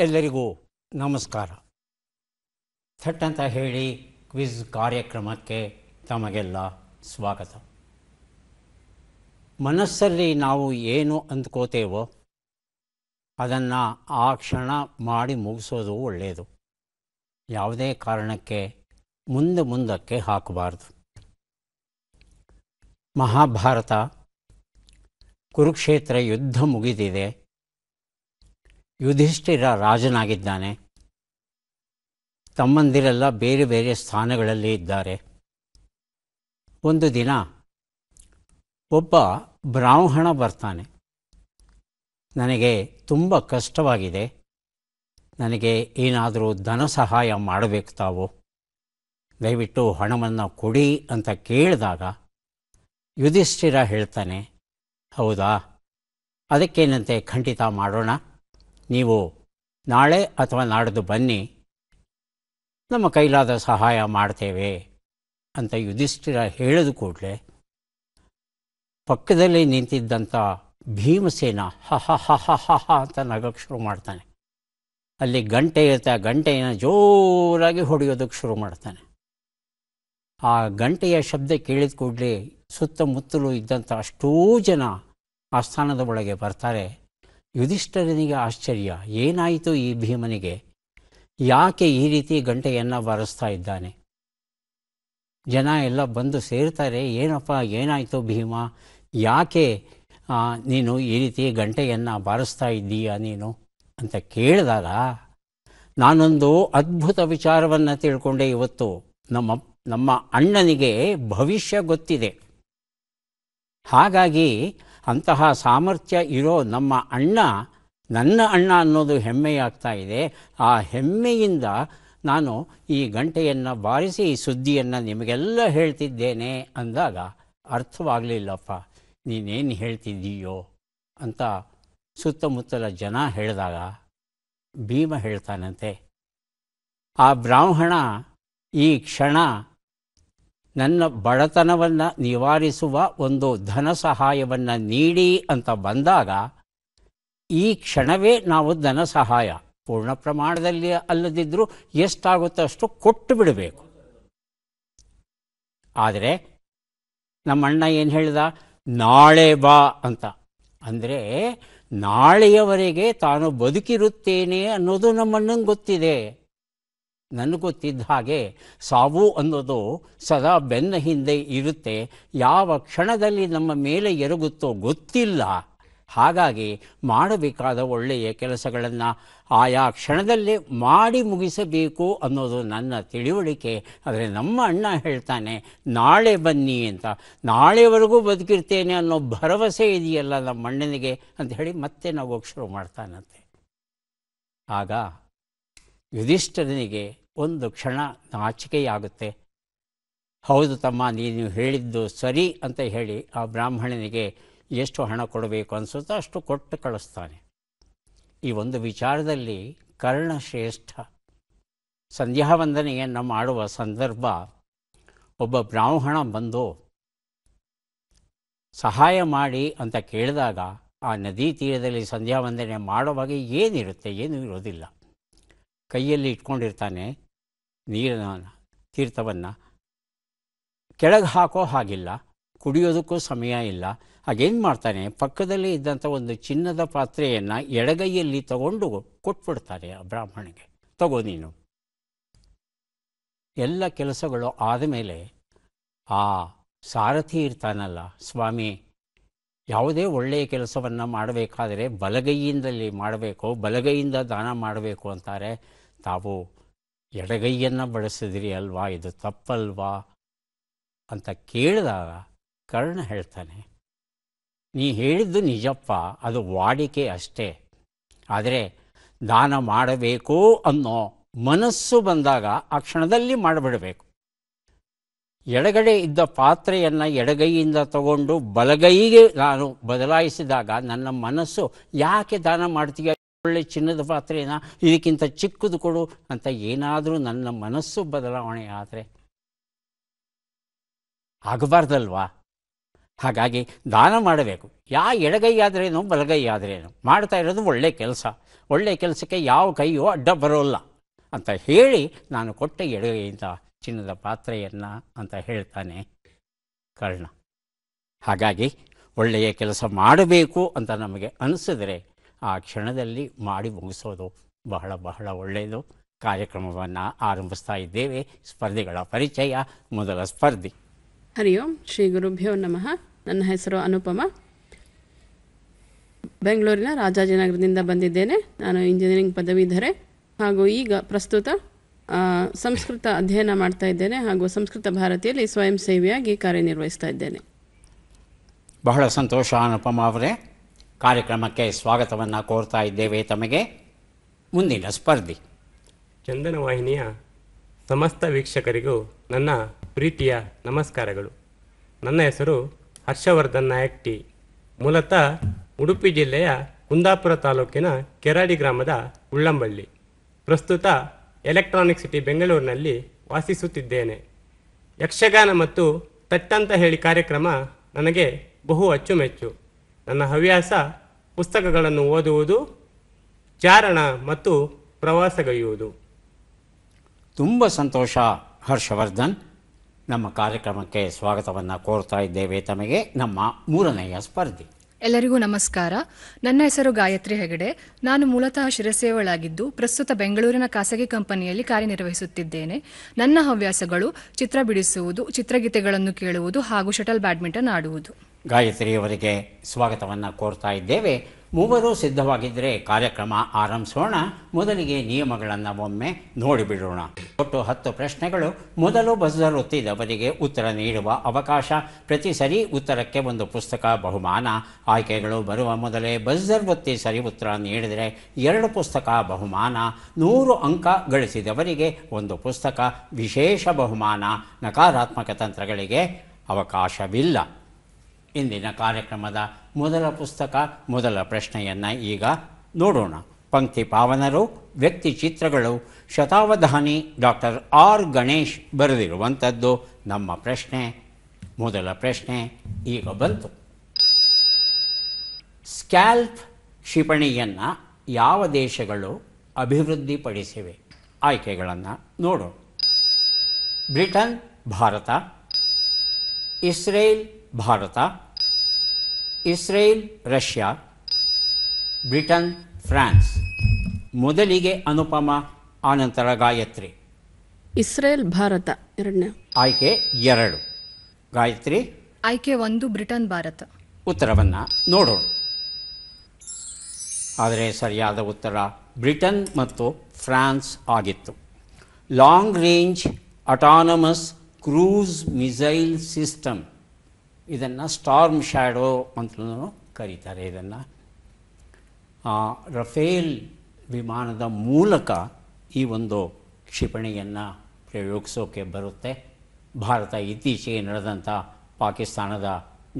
ಎಲ್ಲರಿಗೂ ನಮಸ್ಕಾರ. ಥಟ್ ಅಂತ ಹೇಳಿ ಕ್ವಿಜ್ ಕಾರ್ಯಕ್ರಮಕ್ಕೆ ತಮಗೆಲ್ಲ ಸ್ವಾಗತ. ಮನಸ್ಸಲ್ಲಿ ನಾವು ಏನು ಅಂದ್ಕೋತೇವೋ ಅದನ್ನು ಆ ಕ್ಷಣ ಮಾಡಿ ಮುಗಿಸೋದು ಒಳ್ಳೆಯದು. ಯಾವುದೇ ಕಾರಣಕ್ಕೆ ಮುಂದಕ್ಕೆ ಹಾಕಬಾರ್ದು. ಮಹಾಭಾರತ, ಕುರುಕ್ಷೇತ್ರ ಯುದ್ಧ ಮುಗಿದಿದೆ. ಯುಧಿಷ್ಠಿರ ರಾಜನಾಗಿದ್ದಾನೆ. ತಮ್ಮಂದಿರೆಲ್ಲ ಬೇರೆ ಬೇರೆ ಸ್ಥಾನಗಳಲ್ಲಿ ಇದ್ದಾರೆ. ಒಂದು ದಿನ ಒಬ್ಬ ಬ್ರಾಹ್ಮಣ ಬರ್ತಾನೆ. ನನಗೆ ತುಂಬ ಕಷ್ಟವಾಗಿದೆ, ನನಗೆ ಏನಾದರೂ ಧನ ಸಹಾಯ ಮಾಡಬೇಕು, ತಾವು ದಯವಿಟ್ಟು ಹಣವನ್ನು ಕೊಡಿ ಅಂತ ಕೇಳಿದಾಗ ಯುಧಿಷ್ಠಿರ ಹೇಳ್ತಾನೆ, ಹೌದಾ, ಅದಕ್ಕೇನಂತೆ, ಖಂಡಿತ ಮಾಡೋಣ, ನೀವು ನಾಳೆ ಅಥವಾ ನಾಡ್ದು ಬನ್ನಿ, ನಮ್ಮ ಕೈಲಾದ ಸಹಾಯ ಮಾಡ್ತೇವೆ ಅಂತ ಯುಧಿಷ್ಠಿರ ಹೇಳಿದ ಕೂಡಲೇ ಪಕ್ಕದಲ್ಲಿ ನಿಂತಿದ್ದಂಥ ಭೀಮಸೇನ ಹ ಹ ಹ ಹ ಹ ಹ ಅಂತ ನಗಕ್ಕೆ ಶುರು ಮಾಡ್ತಾನೆ. ಅಲ್ಲಿ ಗಂಟೆ ಇರುತ್ತೆ, ಆ ಗಂಟೆಯನ್ನು ಜೋರಾಗಿ ಹೊಡೆಯೋದಕ್ಕೆ ಶುರು ಮಾಡ್ತಾನೆ. ಆ ಗಂಟೆಯ ಶಬ್ದ ಕೇಳಿದ ಕೂಡಲೇ ಸುತ್ತಮುತ್ತಲೂ ಇದ್ದಂಥ ಅಷ್ಟೂ ಜನ ಆ ಸ್ಥಾನದ ಒಳಗೆ ಬರ್ತಾರೆ. ಯುಧಿಷ್ಠಿರನಿಗೆ ಆಶ್ಚರ್ಯ, ಏನಾಯಿತು ಈ ಭೀಮನಿಗೆ, ಯಾಕೆ ಈ ರೀತಿ ಗಂಟೆಯನ್ನು ಬಾರಿಸ್ತಾ ಇದ್ದಾನೆ? ಜನ ಎಲ್ಲ ಬಂದು ಸೇರ್ತಾರೆ. ಏನಪ್ಪ, ಏನಾಯಿತು ಭೀಮ, ಯಾಕೆ ನೀನು ಈ ರೀತಿ ಗಂಟೆಯನ್ನು ಬಾರಿಸ್ತಾ ಇದ್ದೀಯಾ ನೀನು ಅಂತ ಕೇಳಿದಾಗ, ನಾನೊಂದು ಅದ್ಭುತ ವಿಚಾರವನ್ನು ತಿಳ್ಕೊಂಡೆ ಇವತ್ತು. ನಮ್ಮ ಅಣ್ಣನಿಗೆ ಭವಿಷ್ಯ ಗೊತ್ತಿದೆ. ಹಾಗಾಗಿ ಅಂತಹ ಸಾಮರ್ಥ್ಯ ಇರೋ ನಮ್ಮ ಅಣ್ಣ, ನನ್ನ ಅಣ್ಣ ಅನ್ನೋದು ಹೆಮ್ಮೆಯಾಗ್ತಾ ಇದೆ. ಆ ಹೆಮ್ಮೆಯಿಂದ ನಾನು ಈ ಗಂಟೆಯನ್ನು ಬಾರಿಸಿ ಈ ಸುದ್ದಿಯನ್ನು ನಿಮಗೆಲ್ಲ ಹೇಳ್ತಿದ್ದೇನೆ ಅಂದಾಗ, ಅರ್ಥವಾಗಲಿಲ್ಲಪ್ಪ ನೀನೇನು ಹೇಳ್ತಿದ್ದೀಯೋ ಅಂತ ಸುತ್ತಮುತ್ತಲ ಜನ ಹೇಳಿದಾಗ ಭೀಮ ಹೇಳ್ತಾನಂತೆ, ಆ ಬ್ರಾಹ್ಮಣ ಈ ಕ್ಷಣ ನನ್ನ ಬಡತನವನ್ನು ನಿವಾರಿಸುವ ಒಂದು ಧನ ಸಹಾಯವನ್ನು ನೀಡಿ ಅಂತ ಬಂದಾಗ, ಈ ಕ್ಷಣವೇ ನಾವು ಧನ ಸಹಾಯ ಪೂರ್ಣ ಪ್ರಮಾಣದಲ್ಲಿ ಅಲ್ಲದಿದ್ದರೂ ಎಷ್ಟಾಗುತ್ತೋ ಅಷ್ಟು ಕೊಟ್ಟು ಬಿಡಬೇಕು. ಆದರೆ ನಮ್ಮಣ್ಣ ಏನು ಹೇಳಿದ, ನಾಳೆ ಬಾ ಅಂತ. ಅಂದರೆ ನಾಳೆಯವರೆಗೆ ತಾನು ಬದುಕಿರುತ್ತೇನೆ ಅನ್ನೋದು ನಮ್ಮಣ್ಣಂಗೆ ಗೊತ್ತಿದೆ. ನನಗೆ ಗೊತ್ತಿದ್ದ ಹಾಗೆ ಸಾವು ಅನ್ನೋದು ಸದಾ ಬೆನ್ನ ಹಿಂದೆ ಇರುತ್ತೆ, ಯಾವ ಕ್ಷಣದಲ್ಲಿ ನಮ್ಮ ಮೇಲೆ ಎರಗುತ್ತೋ ಗೊತ್ತಿಲ್ಲ. ಹಾಗಾಗಿ ಮಾಡಬೇಕಾದ ಒಳ್ಳೆಯ ಕೆಲಸಗಳನ್ನು ಆಯಾ ಕ್ಷಣದಲ್ಲೇ ಮಾಡಿ ಮುಗಿಸಬೇಕು ಅನ್ನೋದು ನನ್ನ ತಿಳಿವಳಿಕೆ. ಆದರೆ ನಮ್ಮ ಅಣ್ಣ ಹೇಳ್ತಾನೆ ನಾಳೆ ಬನ್ನಿ ಅಂತ. ನಾಳೆವರೆಗೂ ಬದುಕಿರ್ತೇನೆ ಅನ್ನೋ ಭರವಸೆ ಇದೆಯಲ್ಲ ನಮ್ಮ ಅಣ್ಣನಿಗೆ ಅಂತ ಹೇಳಿ ಮತ್ತೆ ನಗೋಕ್ಕೆ ಶುರು ಮಾಡ್ತಾನಂತೆ. ಆಗ ಯುಧಿಷ್ಠಿರನಿಗೆ ಒಂದು ಕ್ಷಣ ನಾಚಿಕೆಯಾಗುತ್ತೆ. ಹೌದು ತಮ್ಮ, ನೀನು ಹೇಳಿದ್ದು ಸರಿ ಅಂತ ಹೇಳಿ ಆ ಬ್ರಾಹ್ಮಣನಿಗೆ ಎಷ್ಟು ಹಣ ಕೊಡಬೇಕು ಅನಿಸುತ್ತೋ ಅಷ್ಟು ಕೊಟ್ಟು ಕಳಿಸ್ತಾನೆ. ಈ ಒಂದು ವಿಚಾರದಲ್ಲಿ ಕರ್ಣಶ್ರೇಷ್ಠ. ಸಂಧ್ಯಾವಂದನೆಯನ್ನು ಮಾಡುವ ಸಂದರ್ಭ ಒಬ್ಬ ಬ್ರಾಹ್ಮಣ ಬಂದು ಸಹಾಯ ಮಾಡಿ ಅಂತ ಕೇಳಿದಾಗ, ಆ ನದಿ ತೀರದಲ್ಲಿ ಸಂಧ್ಯಾವಂದನೆ ಮಾಡುವಾಗ ಏನಿರುತ್ತೆ, ಏನೂ ಇರೋದಿಲ್ಲ. ಕೈಯಲ್ಲಿ ಇಟ್ಕೊಂಡಿರ್ತಾನೆ ನೀರಿನ ತೀರ್ಥವನ್ನು, ಕೆಳಗೆ ಹಾಕೋ ಹಾಗಿಲ್ಲ, ಕುಡಿಯೋದಕ್ಕೂ ಸಮಯ ಇಲ್ಲ. ಹಾಗೇನು ಮಾಡ್ತಾನೆ, ಪಕ್ಕದಲ್ಲಿ ಇದ್ದಂಥ ಒಂದು ಚಿನ್ನದ ಪಾತ್ರೆಯನ್ನು ಎಡಗೈಯಲ್ಲಿ ತಗೊಂಡು ಕೊಟ್ಬಿಡ್ತಾನೆ ಆ ಬ್ರಾಹ್ಮಣಿಗೆ, ತಗೋ ನೀನು. ಎಲ್ಲ ಕೆಲಸಗಳು ಆದಮೇಲೆ ಆ ಸಾರಥಿ ಇರ್ತಾನಲ್ಲ, ಸ್ವಾಮಿ, ಯಾವುದೇ ಒಳ್ಳೆಯ ಕೆಲಸವನ್ನು ಮಾಡಬೇಕಾದರೆ ಬಲಗೈಯಿಂದಲೇ ಮಾಡಬೇಕು, ಬಲಗೈಯಿಂದ ದಾನ ಮಾಡಬೇಕು ಅಂತಾರೆ. ತಾವು ಎಡಗೈಯನ್ನು ಬಳಸಿದ್ರಿ ಅಲ್ವಾ, ಇದು ತಪ್ಪಲ್ವಾ ಅಂತ ಕೇಳಿದಾಗ ಕರ್ಣ ಹೇಳ್ತಾನೆ, ನೀ ಹೇಳಿದ್ದು ನಿಜಪ್ಪ, ಅದು ವಾಡಿಕೆ ಅಷ್ಟೇ. ಆದರೆ ದಾನ ಮಾಡಬೇಕು ಅನ್ನೋ ಮನಸ್ಸು ಬಂದಾಗ ಆ ಕ್ಷಣದಲ್ಲಿ ಮಾಡಿಬಿಡಬೇಕು. ಎಡಗಡೆ ಇದ್ದ ಪಾತ್ರೆಯನ್ನು ಎಡಗೈಯಿಂದ ತಗೊಂಡು ಬಲಗೈಗೆ ನಾನು ಬದಲಾಯಿಸಿದಾಗ ನನ್ನ ಮನಸ್ಸು, ಯಾಕೆ ದಾನ ಮಾಡ್ತೀಯ, ಒಳ್ಳೆ ಚಿನ್ನದ ಪಾತ್ರೆನ ಇದಕ್ಕಿಂತ ಚಿಕ್ಕದು ಕೊಡು ಅಂತ ಏನಾದರೂ ನನ್ನ ಮನಸ್ಸು ಬದಲಾವಣೆ ಆದರೆ ಆಗಬಾರ್ದಲ್ವಾ? ಹಾಗಾಗಿ ದಾನ ಮಾಡಬೇಕು. ಎಡಗೈ ಆದ್ರೇನು ಬಲಗೈ ಆದ್ರೇನು, ಮಾಡ್ತಾ ಇರೋದು ಒಳ್ಳೆ ಕೆಲಸ, ಒಳ್ಳೆ ಕೆಲಸಕ್ಕೆ ಯಾವ ಕೈಯೂ ಅಡ್ಡ ಬರೋಲ್ಲ ಅಂತ ಹೇಳಿ ನಾನು ಕೊಟ್ಟ ಎಡಗೈಯಿಂದ ಚಿನ್ನದ ಪಾತ್ರೆಯನ್ನು ಅಂತ ಹೇಳ್ತಾನೆ ಕರ್ಣ. ಹಾಗಾಗಿ ಒಳ್ಳೆಯ ಕೆಲಸ ಮಾಡಬೇಕು ಅಂತ ನಮಗೆ ಅನಿಸಿದ್ರೆ ಆ ಕ್ಷಣದಲ್ಲಿ ಮಾಡಿ ಮುಗಿಸೋದು ಬಹಳ ಬಹಳ ಒಳ್ಳೆಯದು. ಕಾರ್ಯಕ್ರಮವನ್ನು ಆರಂಭಿಸ್ತಾ ಇದ್ದೇವೆ. ಸ್ಪರ್ಧಿಗಳ ಪರಿಚಯ. ಮೊದಲ ಸ್ಪರ್ಧಿ. ಹರಿ ಓಂ ಶ್ರೀ ಗುರುಭ್ಯೋ ನಮಃ. ನನ್ನ ಹೆಸರು ಅನುಪಮ. ಬೆಂಗಳೂರಿನ ರಾಜಾಜಿನಗರದಿಂದ ಬಂದಿದ್ದೇನೆ. ನಾನು ಇಂಜಿನಿಯರಿಂಗ್ ಪದವೀಧರೆ ಹಾಗೂ ಈಗ ಪ್ರಸ್ತುತ ಸಂಸ್ಕೃತ ಅಧ್ಯಯನ ಮಾಡ್ತಾ ಇದ್ದೇನೆ ಹಾಗೂ ಸಂಸ್ಕೃತ ಭಾರತಿಯಲ್ಲಿ ಸ್ವಯಂ ಸೇವೆಯಾಗಿ ಕಾರ್ಯನಿರ್ವಹಿಸ್ತಾ ಇದ್ದೇನೆ. ಬಹಳ ಸಂತೋಷ ಅನುಪಮ ಅವರೇ. ಕಾರ್ಯಕ್ರಮಕ್ಕೆ ಸ್ವಾಗತವನ್ನು ಕೋರ್ತಾ ಇದ್ದೇವೆ ತಮಗೆ. ಮುಂದಿನ ಸ್ಪರ್ಧಿ. ಚಂದನ ವಾಹಿನಿಯ ಸಮಸ್ತ ವೀಕ್ಷಕರಿಗೂ ನನ್ನ ಪ್ರೀತಿಯ ನಮಸ್ಕಾರಗಳು. ನನ್ನ ಹೆಸರು ಹರ್ಷವರ್ಧನ್ ನಾಯಕ್ ಟಿ. ಮೂಲತಃ ಉಡುಪಿ ಜಿಲ್ಲೆಯ ಕುಂದಾಪುರ ತಾಲೂಕಿನ ಕೆರಾಡಿ ಗ್ರಾಮದ ಉಳ್ಳಂಬಳ್ಳಿ. ಪ್ರಸ್ತುತ ಎಲೆಕ್ಟ್ರಾನಿಕ್ ಸಿಟಿ ಬೆಂಗಳೂರಿನಲ್ಲಿ ವಾಸಿಸುತ್ತಿದ್ದೇನೆ. ಯಕ್ಷಗಾನ ಮತ್ತು ತಟ್ಟಂತ ಹೇಳಿ ಕಾರ್ಯಕ್ರಮ ನನಗೆ ಬಹು ಅಚ್ಚುಮೆಚ್ಚು. ನನ್ನ ಹವ್ಯಾಸ ಪುಸ್ತಕಗಳನ್ನು ಓದುವುದು, ಚಾರಣ ಮತ್ತು ಪ್ರವಾಸಗೈಯುವುದು. ತುಂಬ ಸಂತೋಷ ಹರ್ಷವರ್ಧನ್. ನಮ್ಮ ಕಾರ್ಯಕ್ರಮಕ್ಕೆ ಸ್ವಾಗತವನ್ನು ಕೋರ್ತಾ ಇದ್ದೇವೆ ತಮಗೆ. ನಮ್ಮ ಮೂರನೆಯ ಸ್ಪರ್ಧಿ. ಎಲ್ಲರಿಗೂ ನಮಸ್ಕಾರ. ನನ್ನ ಹೆಸರು ಗಾಯತ್ರಿ ಹೆಗಡೆ. ನಾನು ಮೂಲತಃ ಶಿರಸೇವಳಾಗಿದ್ದು ಪ್ರಸ್ತುತ ಬೆಂಗಳೂರಿನ ಖಾಸಗಿ ಕಂಪನಿಯಲ್ಲಿ ಕಾರ್ಯನಿರ್ವಹಿಸುತ್ತಿದ್ದೇನೆ. ನನ್ನ ಹವ್ಯಾಸಗಳು ಚಿತ್ರ ಬಿಡಿಸುವುದು, ಚಿತ್ರಗೀತೆಗಳನ್ನು ಕೇಳುವುದು ಹಾಗೂ ಶಟಲ್ ಬ್ಯಾಡ್ಮಿಂಟನ್ ಆಡುವುದು. ಗಾಯತ್ರಿಯವರಿಗೆ ಸ್ವಾಗತವನ್ನು ಕೋರ್ತಾ ಇದ್ದೇವೆ. ಮೂವರು ಸಿದ್ಧವಾಗಿದ್ದರೆ ಕಾರ್ಯಕ್ರಮ ಆರಂಭಿಸೋಣ. ಮೊದಲಿಗೆ ನಿಯಮಗಳನ್ನು ಒಮ್ಮೆ ನೋಡಿಬಿಡೋಣ. ಒಟ್ಟು 10 ಪ್ರಶ್ನೆಗಳು. ಮೊದಲು ಬಜರ್ ಒತ್ತಿದವರಿಗೆ ಉತ್ತರ ನೀಡುವ ಅವಕಾಶ. ಪ್ರತಿ ಸರಿ ಉತ್ತರಕ್ಕೆ ಒಂದು ಪುಸ್ತಕ ಬಹುಮಾನ. ಆಯ್ಕೆಗಳು ಬರುವ ಮೊದಲೇ ಬಜರ್ ಒತ್ತಿ ಸರಿ ಉತ್ತರ ನೀಡಿದರೆ 2 ಪುಸ್ತಕ ಬಹುಮಾನ. 100 ಅಂಕ ಗಳಿಸಿದವರಿಗೆ ಒಂದು ಪುಸ್ತಕ ವಿಶೇಷ ಬಹುಮಾನ. ನಕಾರಾತ್ಮಕ ತಂತ್ರಗಳಿಗೆ ಅವಕಾಶವಿಲ್ಲ. ಇಂದಿನ ಕಾರ್ಯಕ್ರಮದ ಮೊದಲ ಪುಸ್ತಕ, ಮೊದಲ ಪ್ರಶ್ನೆಯನ್ನು ಈಗ ನೋಡೋಣ. ಪಂಕ್ತಿ ಪಾವನರು, ವ್ಯಕ್ತಿ ಚಿತ್ರಗಳು, ಶತಾವಧಾನಿ ಡಾಕ್ಟರ್ ಆರ್ ಗಣೇಶ್ ಬರೆದಿರುವಂಥದ್ದು ನಮ್ಮ ಪ್ರಶ್ನೆ. ಮೊದಲ ಪ್ರಶ್ನೆ ಈಗ ಬಂತು. ಸ್ಕ್ಯಾಲ್ಪ್ ಕ್ಷಿಪಣಿಯನ್ನು ಯಾವ ದೇಶಗಳು ಅಭಿವೃದ್ಧಿಪಡಿಸಿವೆ? ಆಯ್ಕೆಗಳನ್ನು ನೋಡೋಣ. Britain, Bharat, Israel, Bharat, Israel, Russia, Britain, France. ಮೊದಲಿಗೆ ಅನುಪಮ, ಆನಂತರ ಗಾಯತ್ರಿ. ಇಸ್ರೇಲ್, ಭಾರತ ಎರಡನೇ. ಆಯ್ಕೆ 2. ಗಾಯತ್ರಿ. ಆಯ್ಕೆ 1 ಬ್ರಿಟನ್, ಭಾರತ. ಉತ್ತರವನ್ನು ನೋಡೋಣ. ಆದರೆ ಸರಿಯಾದ ಉತ್ತರ ಬ್ರಿಟನ್ ಮತ್ತು ಫ್ರಾನ್ಸ್ ಆಗಿತ್ತು. Long range autonomous cruise missile system, ಇದನ್ನು ಸ್ಟಾರ್ಮ್ ಶ್ಯಾಡೋ ಅಂತಲೂ ಕರೀತಾರೆ. ಇದನ್ನು ರಫೇಲ್ ವಿಮಾನದ ಮೂಲಕ ಈ ಒಂದು ಕ್ಷಿಪಣಿಯನ್ನು ಪ್ರಯೋಗಿಸೋಕೆ ಬರುತ್ತೆ. ಭಾರತ ಇತ್ತೀಚೆಗೆ ನಡೆದಂಥ ಪಾಕಿಸ್ತಾನದ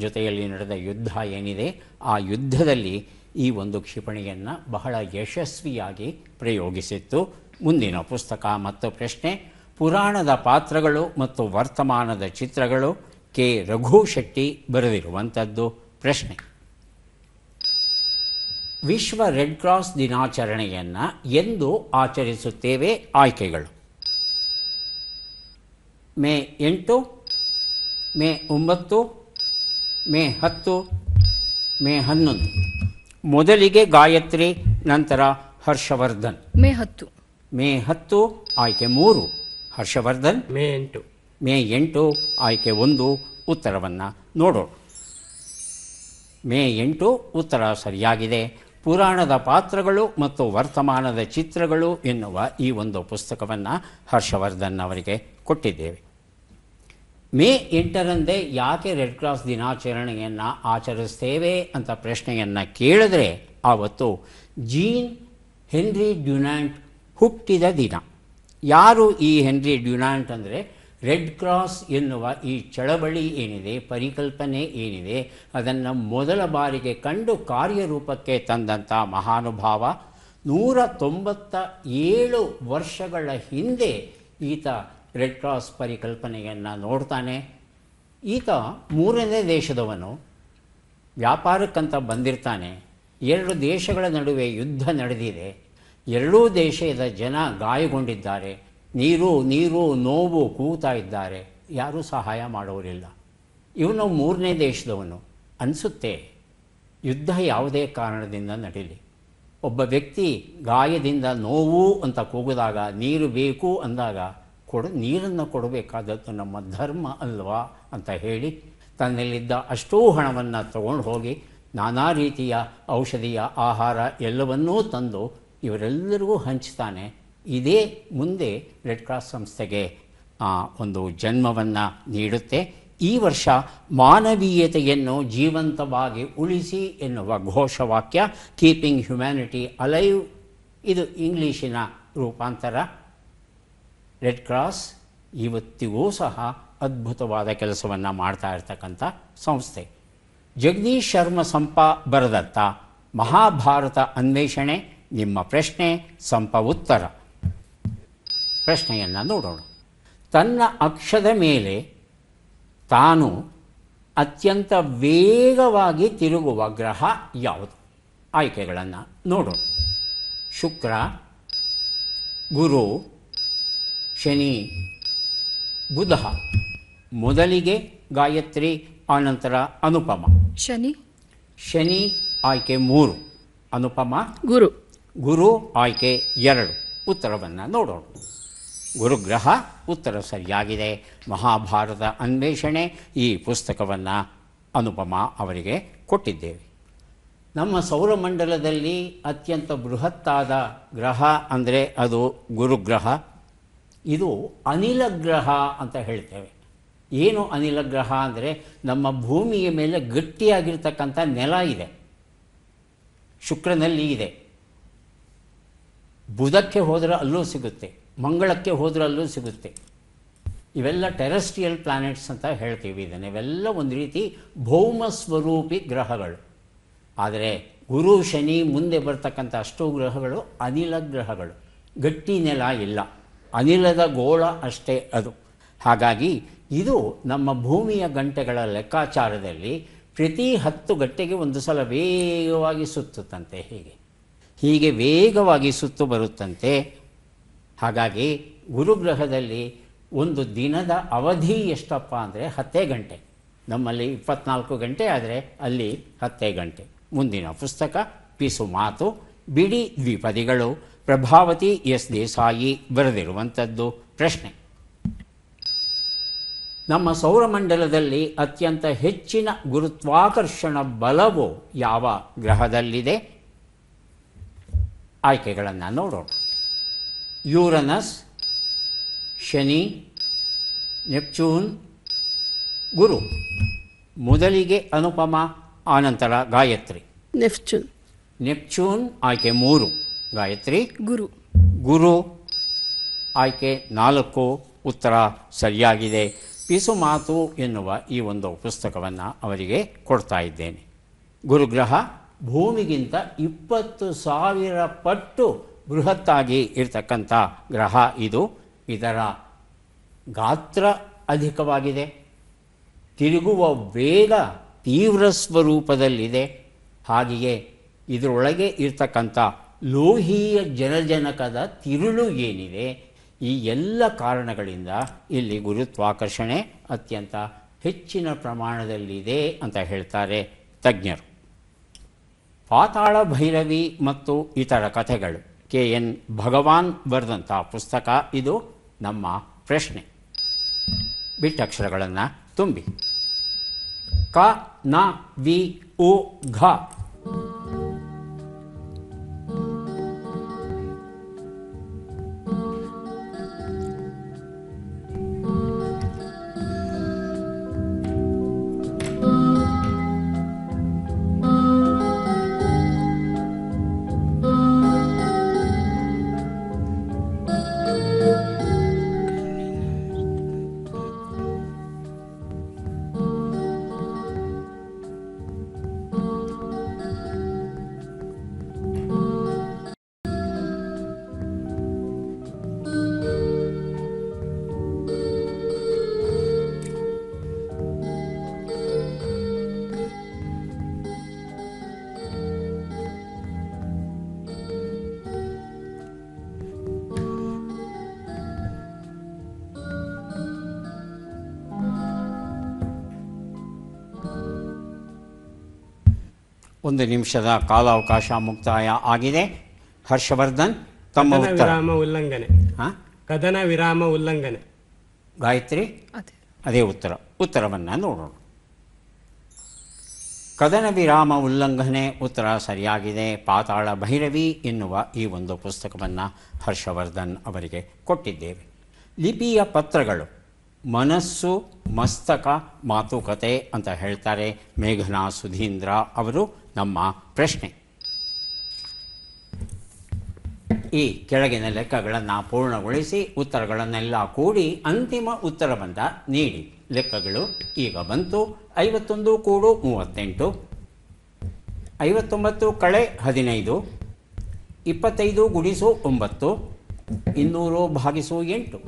ಜೊತೆಯಲ್ಲಿ ನಡೆದ ಯುದ್ಧ ಏನಿದೆ, ಆ ಯುದ್ಧದಲ್ಲಿ ಈ ಒಂದು ಕ್ಷಿಪಣಿಯನ್ನು ಬಹಳ ಯಶಸ್ವಿಯಾಗಿ ಪ್ರಯೋಗಿಸಿತ್ತು. ಮುಂದಿನ ಪುಸ್ತಕ ಮತ್ತು ಪ್ರಶ್ನೆ. ಪುರಾಣದ ಪಾತ್ರಗಳು ಮತ್ತು ವರ್ತಮಾನದ ಚಿತ್ರಗಳು. ಕೆ ರಘು ಶೆಟ್ಟಿ ಬರೆದಿರುವಂಥದ್ದು ಪ್ರಶ್ನೆ. ವಿಶ್ವ ರೆಡ್ ಕ್ರಾಸ್ ದಿನಾಚರಣೆಯನ್ನು ಎಂದು ಆಚರಿಸುತ್ತೇವೆ? ಆಯ್ಕೆಗಳು: ಮೇ 8, ಮೇ 9, ಮೇ 10, ಮೇ 11. ಮೊದಲಿಗೆ ಗಾಯತ್ರಿ, ನಂತರ ಹರ್ಷವರ್ಧನ್. ಮೇ 10. ಮೇ 10 ಆಯ್ಕೆ 3. ಹರ್ಷವರ್ಧನ್. ಮೇ 8. ಮೇ 8 ಆಯ್ಕೆ 1. ಉತ್ತರವನ್ನು ನೋಡೋಣ. ಮೇ 8 ಉತ್ತರ ಸರಿಯಾಗಿದೆ. ಪುರಾಣದ ಪಾತ್ರಗಳು ಮತ್ತು ವರ್ತಮಾನದ ಚಿತ್ರಗಳು ಎನ್ನುವ ಈ ಒಂದು ಪುಸ್ತಕವನ್ನು ಹರ್ಷವರ್ಧನ್ ಅವರಿಗೆ ಕೊಟ್ಟಿದ್ದೇವೆ. ಮೇ 8ರಂದೇ ಯಾಕೆ ರೆಡ್ ಕ್ರಾಸ್ ದಿನಾಚರಣೆಯನ್ನು ಆಚರಿಸ್ತೇವೆ ಅಂತ ಪ್ರಶ್ನೆಯನ್ನು ಕೇಳಿದ್ರೆ ಆವತ್ತು ಜೀನ್ ಹೆನ್ರಿ ಡ್ಯುನಾಂಟ್ ಹುಟ್ಟಿದ ದಿನ. ಯಾರು ಈ ಹೆನ್ರಿ ಡ್ಯುನಾಂಟ್ ಅಂದರೆ, ರೆಡ್ ಕ್ರಾಸ್ ಎನ್ನುವ ಈ ಚಳವಳಿ ಏನಿದೆ, ಪರಿಕಲ್ಪನೆ ಏನಿದೆ, ಅದನ್ನು ಮೊದಲ ಬಾರಿಗೆ ಕಂಡು ಕಾರ್ಯರೂಪಕ್ಕೆ ತಂದಂಥ ಮಹಾನುಭಾವ. 197 ವರ್ಷಗಳ ಹಿಂದೆ ಈತ ರೆಡ್ ಕ್ರಾಸ್ ಪರಿಕಲ್ಪನೆಯನ್ನು ನೋಡ್ತಾನೆ. ಈತ 3ನೇ ದೇಶದವನು. ವ್ಯಾಪಾರಕ್ಕಂತ ಬಂದಿರ್ತಾನೆ. ಎರಡು ದೇಶಗಳ ನಡುವೆ ಯುದ್ಧ ನಡೆದಿದೆ. ಎರಡೂ ದೇಶದ ಜನ ಗಾಯಗೊಂಡಿದ್ದಾರೆ. ನೀರು ನೀರು ನೋವು ಕೂಗ್ತಾ ಇದ್ದಾರೆ. ಯಾರೂ ಸಹಾಯ ಮಾಡೋರಿಲ್ಲ. ಇವನು ಮೂರನೇ ದೇಶದವನು ಅನಿಸುತ್ತೆ. ಯುದ್ಧ ಯಾವುದೇ ಕಾರಣದಿಂದ ನಡೀಲಿ, ಒಬ್ಬ ವ್ಯಕ್ತಿ ಗಾಯದಿಂದ ನೋವು ಅಂತ ಕೂಗಿದಾಗ, ನೀರು ಬೇಕು ಅಂದಾಗ ನೀರನ್ನು ಕೊಡಬೇಕಾದದ್ದು ನಮ್ಮ ಧರ್ಮ ಅಲ್ವಾ ಅಂತ ಹೇಳಿ ತನ್ನಲ್ಲಿದ್ದ ಅಷ್ಟೂ ಹಣವನ್ನು ತಗೊಂಡು ಹೋಗಿ ನಾನಾ ರೀತಿಯ ಔಷಧಿಯ ಆಹಾರ ಎಲ್ಲವನ್ನೂ ತಂದು ಇವರೆಲ್ಲರಿಗೂ ಹಂಚ್ತಾನೆ. ಇದೇ ಮುಂದೆ ರೆಡ್ ಕ್ರಾಸ್ ಸಂಸ್ಥೆಗೆ ಒಂದು ಜನ್ಮವನ್ನು ನೀಡುತ್ತೆ. ಈ ವರ್ಷ ಮಾನವೀಯತೆಯನ್ನು ಜೀವಂತವಾಗಿ ಉಳಿಸಿ ಎನ್ನುವ ಘೋಷವಾಕ್ಯ, ಕೀಪಿಂಗ್ ಹ್ಯುಮ್ಯಾನಿಟಿ ಅಲೈವ್, ಇದು ಇಂಗ್ಲೀಷಿನ ರೂಪಾಂತರ. ರೆಡ್ ಕ್ರಾಸ್ ಇವತ್ತಿಗೂ ಸಹ ಅದ್ಭುತವಾದ ಕೆಲಸವನ್ನು ಮಾಡ್ತಾ ಇರ್ತಕ್ಕಂಥ ಸಂಸ್ಥೆ. ಜಗದೀಶ್ ಶರ್ಮ ಸಂಪ ಬರೆದತ್ತ ಮಹಾಭಾರತ ಅನ್ವೇಷಣೆ. ನಿಮ್ಮ ಪ್ರಶ್ನೆ, ಸಂಪ ಉತ್ತರ. ಪ್ರಶ್ನೆಯನ್ನು ನೋಡೋಣ. ತನ್ನ ಅಕ್ಷದ ಮೇಲೆ ತಾನು ಅತ್ಯಂತ ವೇಗವಾಗಿ ತಿರುಗುವ ಗ್ರಹ ಯಾವುದು? ಆಯ್ಕೆಗಳನ್ನು ನೋಡೋಣ. ಶುಕ್ರ, ಗುರು, ಶನಿ, ಬುಧ. ಮೊದಲಿಗೆ ಗಾಯತ್ರಿ, ಆನಂತರ ಅನುಪಮ. ಶನಿ. ಶನಿ ಆಯ್ಕೆ 3, ಅನುಪಮ ಗುರು. ಗುರು ಆಯ್ಕೆ 2. ಉತ್ತರವನ್ನು ನೋಡೋಣ. ಗುರುಗ್ರಹ ಉತ್ತರ ಸರಿಯಾಗಿದೆ. ಮಹಾಭಾರತ ಅನ್ವೇಷಣೆ ಈ ಪುಸ್ತಕವನ್ನು ಅನುಪಮ ಅವರಿಗೆ ಕೊಟ್ಟಿದ್ದೇವೆ. ನಮ್ಮ ಸೌರಮಂಡಲದಲ್ಲಿ ಅತ್ಯಂತ ಬೃಹತ್ತಾದ ಗ್ರಹ ಅಂದರೆ ಅದು ಗುರುಗ್ರಹ. ಇದು ಅನಿಲ ಗ್ರಹ ಅಂತ ಹೇಳ್ತೇವೆ. ಏನು ಅನಿಲ ಗ್ರಹ ಅಂದರೆ ನಮ್ಮ ಭೂಮಿಯ ಮೇಲೆ ಗಟ್ಟಿಯಾಗಿರ್ತಕ್ಕಂಥ ನೆಲ ಇದೆ, ಶುಕ್ರನಲ್ಲಿ ಇದೆ. ಬುಧಕ್ಕೆ ಹೋದರೆ ಅಲ್ಲೂ ಸಿಗುತ್ತೆ, ಮಂಗಳಕ್ಕೆ ಹೋದರೆ ಅಲ್ಲೂ ಸಿಗುತ್ತೆ. ಇವೆಲ್ಲ ಟೆರೆಸ್ಟ್ರಿಯಲ್ ಪ್ಲಾನೆಟ್ಸ್ ಅಂತ ಹೇಳ್ತೀವಿ ಇದನ್ನು. ಇವೆಲ್ಲ ಒಂದು ರೀತಿ ಭೌಮ ಸ್ವರೂಪಿ ಗ್ರಹಗಳು. ಆದರೆ ಗುರು, ಶನಿ ಮುಂದೆ ಬರ್ತಕ್ಕಂಥ ಅಷ್ಟೂ ಗ್ರಹಗಳು ಅನಿಲ ಗ್ರಹಗಳು. ಗಟ್ಟಿ ನೆಲ ಇಲ್ಲ, ಅನಿಲದ ಗೋಳ ಅಷ್ಟೇ ಅದು. ಹಾಗಾಗಿ ಇದು ನಮ್ಮ ಭೂಮಿಯ ಗಂಟೆಗಳ ಲೆಕ್ಕಾಚಾರದಲ್ಲಿ ಪ್ರತಿ 10 ಗಂಟೆಗೆ ಒಂದು ಸಲ ವೇಗವಾಗಿ ಸುತ್ತುತ್ತಂತೆ. ಹೀಗೆ ವೇಗವಾಗಿ ಸುತ್ತು ಬರುತ್ತಂತೆ. ಹಾಗಾಗಿ ಗುರುಗ್ರಹದಲ್ಲಿ ಒಂದು ದಿನದ ಅವಧಿ ಎಷ್ಟಪ್ಪ ಅಂದರೆ 10 ಗಂಟೆ. ನಮ್ಮಲ್ಲಿ 24 ಗಂಟೆ ಆದರೆ ಅಲ್ಲಿ 10 ಗಂಟೆ. ಮುಂದಿನ ಪುಸ್ತಕ ಪಿಸು ಮಾತು, ಬಿಡಿ ದ್ವಿಪದಿಗಳು, ಪ್ರಭಾವತಿ ಎಸ್ ದೇಸಾಯಿ ಬರೆದಿರುವಂಥದ್ದು. ಪ್ರಶ್ನೆ: ನಮ್ಮ ಸೌರಮಂಡಲದಲ್ಲಿ ಅತ್ಯಂತ ಹೆಚ್ಚಿನ ಗುರುತ್ವಾಕರ್ಷಣ ಬಲವು ಯಾವ ಗ್ರಹದಲ್ಲಿದೆ? ಆಯ್ಕೆಗಳನ್ನು ನೋಡೋಣ. ಯೂರನಸ್, ಶನಿ, ನೆಪ್ಚೂನ್, ಗುರು. ಮೊದಲಿಗೆ ಅನುಪಮ, ಆನಂತರ ಗಾಯತ್ರಿ. ನೆಪ್ಚೂನ್. ನೆಪ್ಚೂನ್ ಆಯ್ಕೆ 3, ಗಾಯತ್ರಿ. ಗುರು. ಗುರು ಆಯ್ಕೆ 4. ಉತ್ತರ ಸರಿಯಾಗಿದೆ. ಪಿಸು ಮಾತು ಎನ್ನುವ ಈ ಒಂದು ಪುಸ್ತಕವನ್ನು ಅವರಿಗೆ ಕೊಡ್ತಾ ಇದ್ದೇನೆ. ಗುರುಗ್ರಹ ಭೂಮಿಗಿಂತ 20,000 ಪಟ್ಟು ಬೃಹತ್ತಾಗಿ ಇರತಕ್ಕಂಥ ಗ್ರಹ ಇದು. ಇದರ ಗಾತ್ರ ಅಧಿಕವಾಗಿದೆ, ತಿರುಗುವ ವೇಗ ತೀವ್ರ ಸ್ವರೂಪದಲ್ಲಿದೆ. ಹಾಗೆಯೇ ಇದರೊಳಗೆ ಇರ್ತಕ್ಕಂಥ ಲೋಹೀಯ ಜಲಜನಕದ ತಿರುಳು ಏನಿದೆ, ಈ ಎಲ್ಲ ಕಾರಣಗಳಿಂದ ಇಲ್ಲಿ ಗುರುತ್ವಾಕರ್ಷಣೆ ಅತ್ಯಂತ ಹೆಚ್ಚಿನ ಪ್ರಮಾಣದಲ್ಲಿದೆ ಅಂತ ಹೇಳ್ತಾರೆ ತಜ್ಞರು. ಪಾತಾಳ ಭೈರವಿ ಮತ್ತು ಇತರ ಕಥೆಗಳು, KN ಭಗವಾನ್ ಬರೆದಂಥ ಪುಸ್ತಕ ಇದು. ನಮ್ಮ ಪ್ರಶ್ನೆ: ಬಿಟ್ಟಕ್ಷರಗಳನ್ನು ತುಂಬಿ. ಕ, ನ, ವಿ, ಉ, ಘ. 1 ನಿಮಿಷದ ಕಾಲಾವಕಾಶ ಮುಕ್ತಾಯ ಆಗಿದೆ. ಹರ್ಷವರ್ಧನ್ ತಮ್ಮ ಕದನ ಉತ್ತರ. ವಿರಾಮ ಉಲ್ಲಂಘನೆ. ಹಾಂ, ಕದನ ವಿರಾಮ ಉಲ್ಲಂಘನೆ. ಗಾಯತ್ರಿ ಅದೇ ಅದೇ ಉತ್ತರವನ್ನು ನೋಡೋಣ. ಕದನ ವಿರಾಮ ಉಲ್ಲಂಘನೆ ಉತ್ತರ ಸರಿಯಾಗಿದೆ. ಪಾತಾಳ ಭೈರವಿ ಎನ್ನುವ ಈ ಒಂದು ಪುಸ್ತಕವನ್ನು ಹರ್ಷವರ್ಧನ್ ಅವರಿಗೆ ಕೊಟ್ಟಿದ್ದೇವೆ. ಲಿಪಿಯ ಪತ್ರಗಳು ಮನಸ್ಸು, ಮಸ್ತಕ, ಮಾತುಕತೆ ಅಂತ ಹೇಳ್ತಾರೆ ಮೇಘನಾ ಸುಧೀಂದ್ರ ಅವರು. ನಮ್ಮ ಪ್ರಶ್ನೆ: ಈ ಕೆಳಗಿನ ಲೆಕ್ಕಗಳನ್ನು ಪೂರ್ಣಗೊಳಿಸಿ ಉತ್ತರಗಳನ್ನೆಲ್ಲ ಕೂಡಿ ಅಂತಿಮ ಉತ್ತರವನ್ನು ನೀಡಿ. ಲೆಕ್ಕಗಳು ಈಗ ಬಂತು. 51 ಕೂಡು 38, 59 ಕಳೆ 15, 25 ಗುಣಿಸು 9, 200 ಭಾಗಿಸು 8.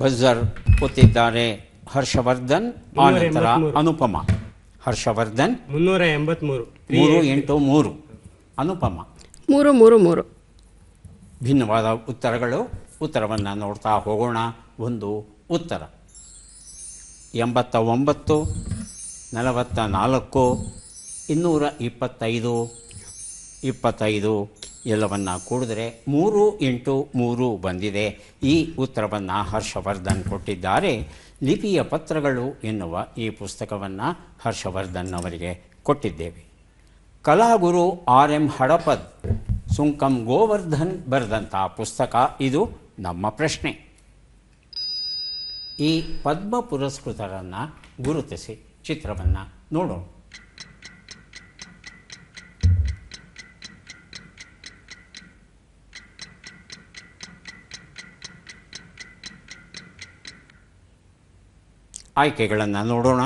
ಬಜರ್ ಒತ್ತಿದ್ದಾರೆ ಹರ್ಷವರ್ಧನ್, ಆನಂತರ ಅನುಪಮ. ಹರ್ಷವರ್ಧನ್ 383. 3 8 3, ಅನುಪಮ 3 3 3. ಭಿನ್ನವಾದ ಉತ್ತರಗಳು. ಉತ್ತರವನ್ನು ನೋಡ್ತಾ ಹೋಗೋಣ. ಒಂದು ಉತ್ತರ 89, 44, 225, 25 ಎಲ್ಲವನ್ನು ಕೂಡಿದ್ರೆ 3 8 3 ಬಂದಿದೆ. ಈ ಉತ್ತರವನ್ನು ಹರ್ಷವರ್ಧನ್ ಕೊಟ್ಟಿದ್ದಾರೆ. ಲಿಪಿಯ ಪತ್ರಗಳು ಎನ್ನುವ ಈ ಪುಸ್ತಕವನ್ನು ಹರ್ಷವರ್ಧನ್ ಅವರಿಗೆ ಕೊಟ್ಟಿದ್ದೇವೆ. ಕಲಾಗುರು RM ಹಡಪದ್, ಸುಂಕಂ ಗೋವರ್ಧನ್ ಬರೆದಂಥ ಪುಸ್ತಕ ಇದು. ನಮ್ಮ ಪ್ರಶ್ನೆ: ಈ ಪದ್ಮ ಪುರಸ್ಕೃತರನ್ನು ಗುರುತಿಸಿ. ಚಿತ್ರವನ್ನು ನೋಡೋಣ. ಆಯ್ಕೆಗಳನ್ನು ನೋಡೋಣ.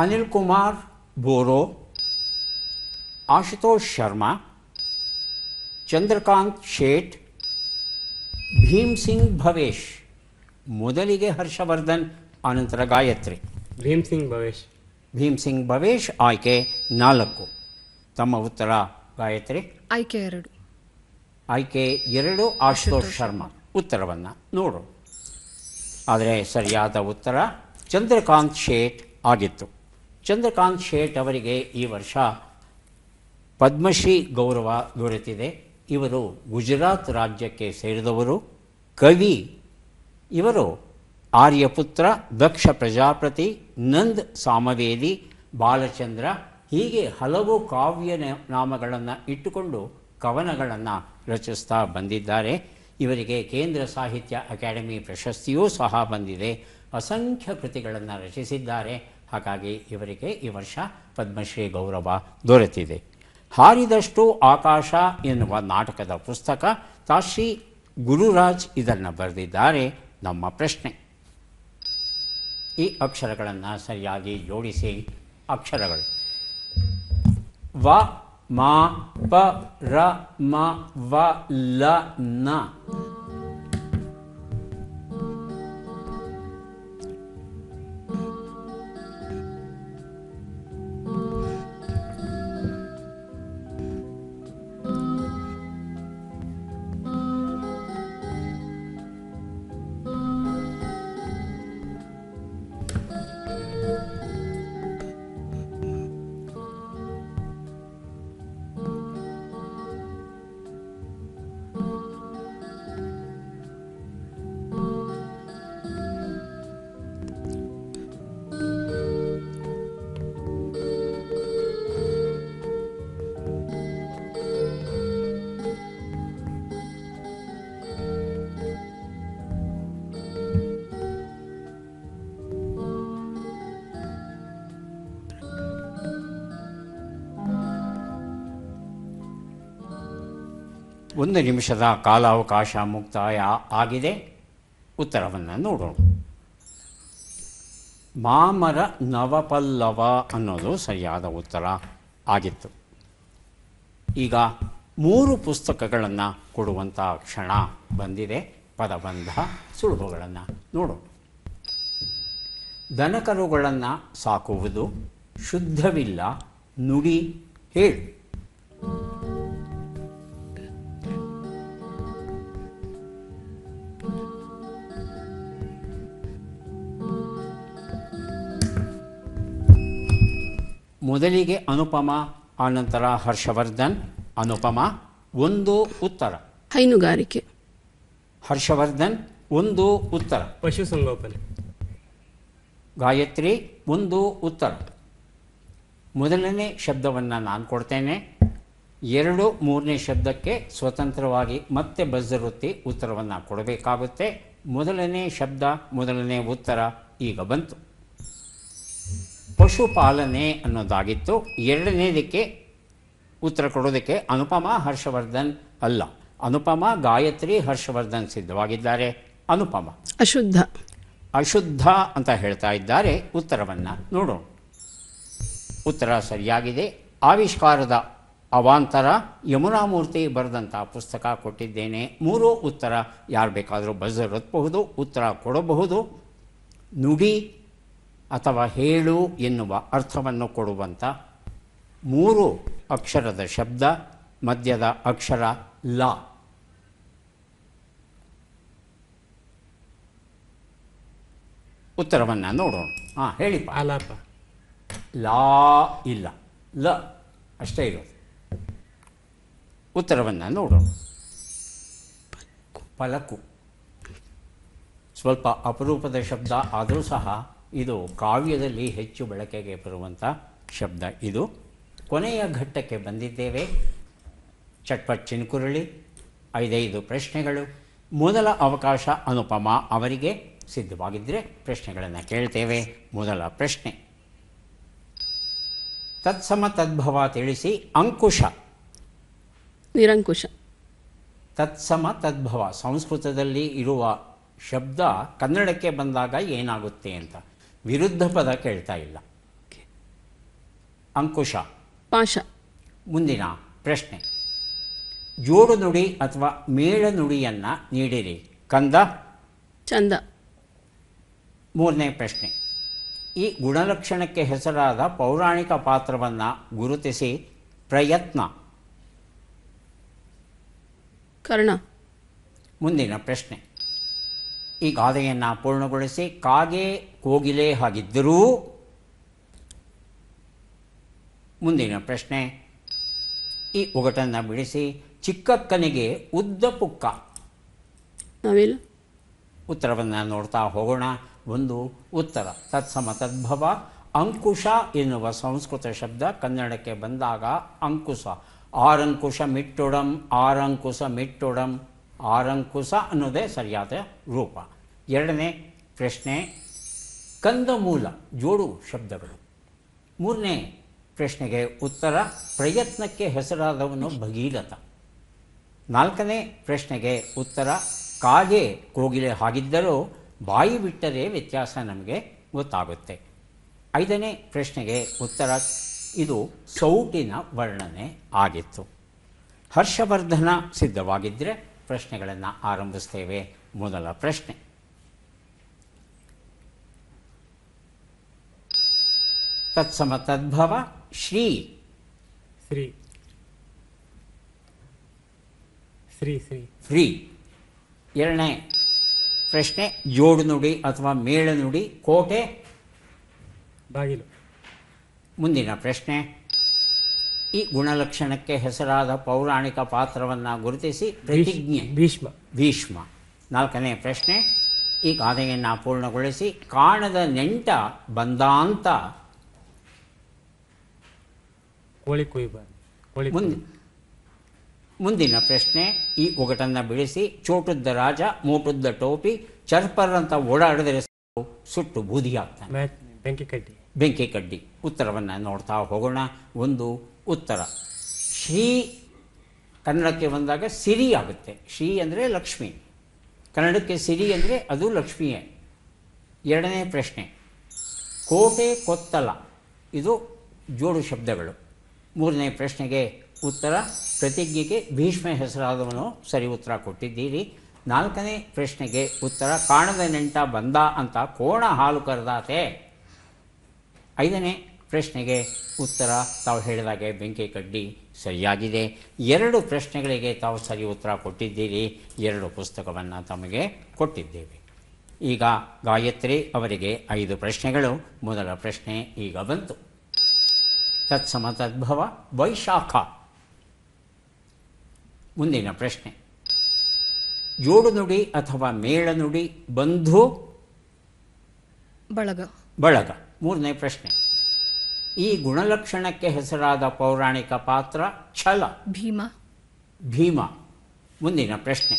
ಅನಿಲ್ ಕುಮಾರ್ ಬೋರೋ, ಆಶುತೋಷ್ ಶರ್ಮಾ, ಚಂದ್ರಕಾಂತ್ ಶೇಟ್, ಭೀಮ್ ಸಿಂಗ್ ಭವೇಶ್. ಮೊದಲಿಗೆ ಹರ್ಷವರ್ಧನ್, ಅನಂತರ ಗಾಯತ್ರಿ. ಭೀಮ್ ಸಿಂಗ್ ಭವೇಶ್. ಭೀಮ್ ಸಿಂಗ್ ಭವೇಶ್ ಆಯ್ಕೆ 4. ತಮ್ಮ ಉತ್ತರ ಗಾಯತ್ರಿ? ಆಯ್ಕೆ 2. ಆಯ್ಕೆ 2 ಆಶುತೋಷ್ ಶರ್ಮಾ. ಉತ್ತರವನ್ನು ನೋಡು. ಆದರೆ ಸರಿಯಾದ ಉತ್ತರ ಚಂದ್ರಕಾಂತ್ ಶೇಟ್ ಆಗಿತ್ತು. ಚಂದ್ರಕಾಂತ್ ಶೇಟ್ ಅವರಿಗೆ ಈ ವರ್ಷ ಪದ್ಮಶ್ರೀ ಗೌರವ ದೊರೆತಿದೆ. ಇವರು ಗುಜರಾತ್ ರಾಜ್ಯಕ್ಕೆ ಸೇರಿದವರು. ಕವಿ ಇವರು. ಆರ್ಯಪುತ್ರ, ದಕ್ಷ ಪ್ರಜಾಪತಿ, ನಂದ್ ಸಾಮವೇದಿ, ಬಾಲಚಂದ್ರ ಹೀಗೆ ಹಲವು ಕಾವ್ಯ ನಾಮಗಳನ್ನು ಇಟ್ಟುಕೊಂಡು ಕವನಗಳನ್ನು ರಚಿಸ್ತಾ ಬಂದಿದ್ದಾರೆ. ಇವರಿಗೆ ಕೇಂದ್ರ ಸಾಹಿತ್ಯ ಅಕಾಡೆಮಿ ಪ್ರಶಸ್ತಿಯೂ ಸಹ ಬಂದಿದೆ. ಅಸಂಖ್ಯ ಕೃತಿಗಳನ್ನು ರಚಿಸಿದ್ದಾರೆ. ಹಾಗಾಗಿ ಇವರಿಗೆ ಈ ವರ್ಷ ಪದ್ಮಶ್ರೀ ಗೌರವ ದೊರೆತಿದೆ. ಹಾರಿದಷ್ಟು ಆಕಾಶ ಎನ್ನುವ ನಾಟಕದ ಪುಸ್ತಕ ತಾಶ್ರೀ ಗುರುರಾಜ್ ಇದನ್ನು ಬರೆದಿದ್ದಾರೆ. ನಮ್ಮ ಪ್ರಶ್ನೆ: ಈ ಅಕ್ಷರಗಳನ್ನು ಸರಿಯಾಗಿ ಜೋಡಿಸಿ. ಅಕ್ಷರಗಳು: ವ, ಮ, ಪ, ರ, ಮ, ವ, ಲ, ನ. ಒಂದು ನಿಮಿಷದ ಕಾಲಾವಕಾಶ ಮುಕ್ತಾಯ ಆಗಿದೆ. ಉತ್ತರವನ್ನು ನೋಡೋಣ. ಮಾಮರ ನವಪಲ್ಲವ ಅನ್ನೋದು ಸರಿಯಾದ ಉತ್ತರ ಆಗಿತ್ತು. ಈಗ 3 ಪುಸ್ತಕಗಳನ್ನು ಕೊಡುವಂಥ ಕ್ಷಣ ಬಂದಿದೆ. ಪದಬಂಧ ಸುಳುಹುಗಳನ್ನು ನೋಡೋಣ. ದನಕರುಗಳನ್ನು ಸಾಕುವುದು ಶುದ್ಧವಿಲ್ಲ, ನುಡಿ ಹೇಳು. ಮೊದಲಿಗೆ ಅನುಪಮ, ಆನಂತರ ಹರ್ಷವರ್ಧನ್. ಅನುಪಮ 1 ಉತ್ತರ. ಹೈನುಗಾರಿಕೆ. ಹರ್ಷವರ್ಧನ್ 1 ಉತ್ತರ. ಪಶುಸಂಗೋಪನೆ. ಗಾಯತ್ರಿ 1 ಉತ್ತರ. ಮೊದಲನೇ ಶಬ್ದವನ್ನು ನಾನು ಕೊಡ್ತೇನೆ. 2, 3ನೇ ಶಬ್ದಕ್ಕೆ ಸ್ವತಂತ್ರವಾಗಿ ಮತ್ತೆ ಬಜ್ಜರುತ್ತಿ ಉತ್ತರವನ್ನು ಕೊಡಬೇಕಾಗುತ್ತೆ. ಮೊದಲನೇ ಶಬ್ದ, ಮೊದಲನೇ ಉತ್ತರ ಈಗ ಬಂತು. ಪಶುಪಾಲನೆ ಅನ್ನೋದಾಗಿತ್ತು. 2ನೇದಕ್ಕೆ ಉತ್ತರ ಕೊಡೋದಕ್ಕೆ ಅನುಪಮ, ಹರ್ಷವರ್ಧನ್ ಅಲ್ಲ. ಅನುಪಮ, ಗಾಯತ್ರಿ, ಹರ್ಷವರ್ಧನ್ ಸಿದ್ಧವಾಗಿದ್ದಾರೆ. ಅನುಪಮ ಅಶುದ್ಧ. ಅಶುದ್ಧ ಅಂತ ಹೇಳ್ತಾ ಇದ್ದಾರೆ. ಉತ್ತರವನ್ನು ನೋಡೋಣ. ಉತ್ತರ ಸರಿಯಾಗಿದೆ. ಆವಿಷ್ಕಾರದ ಅವಾಂತರ ಯಮುನಾಮೂರ್ತಿ ಬರೆದಂಥ ಪುಸ್ತಕ ಕೊಟ್ಟಿದ್ದೇನೆ. 3 ಉತ್ತರ. ಯಾರು ಬೇಕಾದರೂ ಬಜರ್ ಒತ್ತಬಹುದು, ಉತ್ತರ ಕೊಡಬಹುದು. ನುಡಿ ಅಥವಾ ಹೇಳು ಎನ್ನುವ ಅರ್ಥವನ್ನು ಕೊಡುವಂಥ 3 ಅಕ್ಷರದ ಶಬ್ದ, ಮಧ್ಯದ ಅಕ್ಷರ ಲ. ಉತ್ತರವನ್ನು ನೋಡೋಣ. ಹೇಳಿಪ್ಪ. ಆಲಾಪ. ಲಾ ಇಲ್ಲ, ಲ ಅಷ್ಟೇ ಇರೋದು. ಉತ್ತರವನ್ನು ನೋಡೋಣ. ಪಲಕು ಸ್ವಲ್ಪ ಅಪರೂಪದ ಶಬ್ದ ಆದರೂ ಸಹ ಇದು ಕಾವ್ಯದಲ್ಲಿ ಹೆಚ್ಚು ಬಳಕೆಗೆ ಬರುವಂಥ ಶಬ್ದ. ಇದು ಕೊನೆಯ ಘಟ್ಟಕ್ಕೆ ಬಂದಿದ್ದೇವೆ. ಚಟ್ಪಟ್ ಚಿನ್ಕುರಳಿ. 5 ಪ್ರಶ್ನೆಗಳು. ಮೊದಲ ಅವಕಾಶ ಅನುಪಮ ಅವರಿಗೆ. ಸಿದ್ಧವಾಗಿದ್ದರೆ ಪ್ರಶ್ನೆಗಳನ್ನು ಕೇಳ್ತೇವೆ. ಮೊದಲ ಪ್ರಶ್ನೆ, ತತ್ಸಮ ತದ್ಭವ ತಿಳಿಸಿ. ಅಂಕುಶ. ನಿರಂಕುಶ. ತತ್ಸಮ ತದ್ಭವ ಸಂಸ್ಕೃತದಲ್ಲಿ ಇರುವ ಶಬ್ದ ಕನ್ನಡಕ್ಕೆ ಬಂದಾಗ ಏನಾಗುತ್ತೆ ಅಂತ. ವಿರುದ್ಧ ಪದ ಕೇಳ್ತಾ ಇಲ್ಲ. ಅಂಕುಶ. ಪಾಶ. ಮುಂದಿನ ಪ್ರಶ್ನೆ, ಜೋಡು ನುಡಿ ಅಥವಾ ಮೇಳ ನುಡಿಯನ್ನು ನೀಡಿರಿ. ಕಂದ. ಚಂದ. 3ನೇ ಪ್ರಶ್ನೆ, ಈ ಗುಣಲಕ್ಷಣಕ್ಕೆ ಹೆಸರಾದ ಪೌರಾಣಿಕ ಪಾತ್ರವನ್ನು ಗುರುತಿಸಿ. ಪ್ರಯತ್ನ. ಕರ್ಣ. ಮುಂದಿನ ಪ್ರಶ್ನೆ, ಈ ಗಾದೆಯನ್ನು ಪೂರ್ಣಗೊಳಿಸಿ. ಕಾಗೆ ಕೋಗಿಲೆ ಹಾಗಿದ್ದರೂ. ಮುಂದಿನ ಪ್ರಶ್ನೆ, ಈ ಒಗಟನ್ನು ಬಿಡಿಸಿ. ಚಿಕ್ಕಕ್ಕನಿಗೆ ಉದ್ದ ಪುಕ್ಕ. ನವಿಲು. ಉತ್ತರವನ್ನು ನೋಡ್ತಾ ಹೋಗೋಣ. 1 ಉತ್ತರ. ತತ್ಸಮ ತದ್ಭವ. ಅಂಕುಶ ಎನ್ನುವ ಸಂಸ್ಕೃತ ಶಬ್ದ ಕನ್ನಡಕ್ಕೆ ಬಂದಾಗ ಅಂಕುಶ. ಆರಂಕುಶ ಮಿಟ್ಟೊಡಂ, ಆರಂಕುಶ ಮಿಟ್ಟೊಡಂ, ಆರಂಕುಶ ಅನ್ನೋದೇ ಸರಿಯಾದ ರೂಪ. 2ನೇ ಪ್ರಶ್ನೆ, ಕಂದಮೂಲ ಜೋಡು ಶಬ್ದಗಳು. 3ನೇ ಪ್ರಶ್ನೆಗೆ ಉತ್ತರ, ಪ್ರಯತ್ನಕ್ಕೆ ಹೆಸರಾದವನು ಭಗೀರಥ. 4ನೇ ಪ್ರಶ್ನೆಗೆ ಉತ್ತರ, ಕಾಗೆ ಕೋಗಿಲೆ ಹಾಗಿದ್ದರೂ ಬಾಯಿ ಬಿಟ್ಟರೆ ವ್ಯತ್ಯಾಸ ನಮಗೆ ಗೊತ್ತಾಗುತ್ತೆ. 5ನೇ ಪ್ರಶ್ನೆಗೆ ಉತ್ತರ, ಇದು ಸೌಟಿನ ವರ್ಣನೆ ಆಗಿತ್ತು. ಹರ್ಷವರ್ಧನ ಸಿದ್ಧವಾಗಿದ್ದರೆ ಪ್ರಶ್ನೆಗಳನ್ನು ಆರಂಭಿಸ್ತೇವೆ. ಮೊದಲ ಪ್ರಶ್ನೆ, ತತ್ಸಮ ತದ್ಭವ. ಶ್ರೀ. ಶ್ರೀ. ಶ್ರೀ ಶ್ರೀ ಫ್ರೀ. 2ನೇ ಪ್ರಶ್ನೆ, ಜೋಡು ನುಡಿ ಅಥವಾ ಮೇಳ ನುಡಿ. ಕೋಟೆ. ಬಾಗಿಲು. ಮುಂದಿನ ಪ್ರಶ್ನೆ, ಈ ಗುಣಲಕ್ಷಣಕ್ಕೆ ಹೆಸರಾದ ಪೌರಾಣಿಕ ಪಾತ್ರವನ್ನು ಗುರುತಿಸಿ. ಪ್ರತಿಜ್ಞೆ. ಭೀಷ್ಮ. ಭೀಷ್ಮ. 4ನೇ ಪ್ರಶ್ನೆ, ಈ ಗಾದೆಯನ್ನು ಪೂರ್ಣಗೊಳಿಸಿ. ಕಾಣದ ನೆಂಟ ಬಂದಾಂತ. ಕೋಳಿ ಕುಯ್ಬಾರ್ದು. ಕೋಳಿ ಮುಂದಿನ ಪ್ರಶ್ನೆ, ಈ ಒಗಟನ್ನು ಬಿಡಿಸಿ. ಚೋಟುದ್ದ ರಾಜ, ಮೋಟುದ್ದ ಟೋಪಿ, ಚರ್ಪರ್ ಅಂತ ಓಡಾಡಿದರೆ ಸುಟ್ಟು ಬೂದಿಯಾಗ್ತಾನೆ. ಬೆಂಕಿ ಕಡ್ಡಿ. ಬೆಂಕಿ ಕಡ್ಡಿ. ಉತ್ತರವನ್ನು ನೋಡ್ತಾ ಹೋಗೋಣ. 1 ಉತ್ತರ. ಶ್ರೀ ಕನ್ನಡಕ್ಕೆ ಬಂದಾಗ ಸಿರಿ ಆಗುತ್ತೆ. ಶ್ರೀ ಅಂದರೆ ಲಕ್ಷ್ಮಿ, ಕನ್ನಡಕ್ಕೆ ಸಿರಿ ಅಂದರೆ ಅದು ಲಕ್ಷ್ಮಿಯೇ. 2ನೇ ಪ್ರಶ್ನೆ, ಕೋಟೆ ಕೊತ್ತಲ ಇದು ಜೋಡು ಶಬ್ದಗಳು. 3ನೇ ಪ್ರಶ್ನೆಗೆ ಉತ್ತರ ಪ್ರತಿಜ್ಞೆಗೆ ಭೀಷ್ಮ ಹೆಸರಾದವನು ಸರಿ ಉತ್ತರ ಕೊಟ್ಟಿದ್ದೀರಿ. 4ನೇ ಪ್ರಶ್ನೆಗೆ ಉತ್ತರ ಕಾಣದ ನೆಂಟ ಬಂದ ಅಂತ ಕೋಣ ಹಾಲು ಕರೆದಾತೆ. 5ನೇ ಪ್ರಶ್ನೆಗೆ ಉತ್ತರ ತಾವು ಹೇಳಿದಾಗೆ ಬೆಂಕಿ ಕಡ್ಡಿ ಸರಿಯಾಗಿದೆ. 2 ಪ್ರಶ್ನೆಗಳಿಗೆ ತಾವು ಸರಿ ಉತ್ತರ ಕೊಟ್ಟಿದ್ದೀರಿ. 2 ಪುಸ್ತಕವನ್ನು ತಮಗೆ ಕೊಟ್ಟಿದ್ದೇವೆ. ಈಗ ಗಾಯತ್ರಿ ಅವರಿಗೆ 5 ಪ್ರಶ್ನೆಗಳು. ಮೊದಲ ಪ್ರಶ್ನೆ ಈಗ ಬಂತು. ತತ್ಸಮ ತದ್ಭವ ವೈಶಾಖ. ಮುಂದಿನ ಪ್ರಶ್ನೆ ಜೋಡು ನುಡಿ ಅಥವಾ ಮೇಳನುಡಿ ಬಂಧು ಬಳಗ. ಬಳಗ. 3ನೇ ಪ್ರಶ್ನೆ ಈ ಗುಣಲಕ್ಷಣಕ್ಕೆ ಹೆಸರಾದ ಪೌರಾಣಿಕ ಪಾತ್ರ ಛಲ. ಭೀಮ. ಭೀಮ. ಮುಂದಿನ ಪ್ರಶ್ನೆ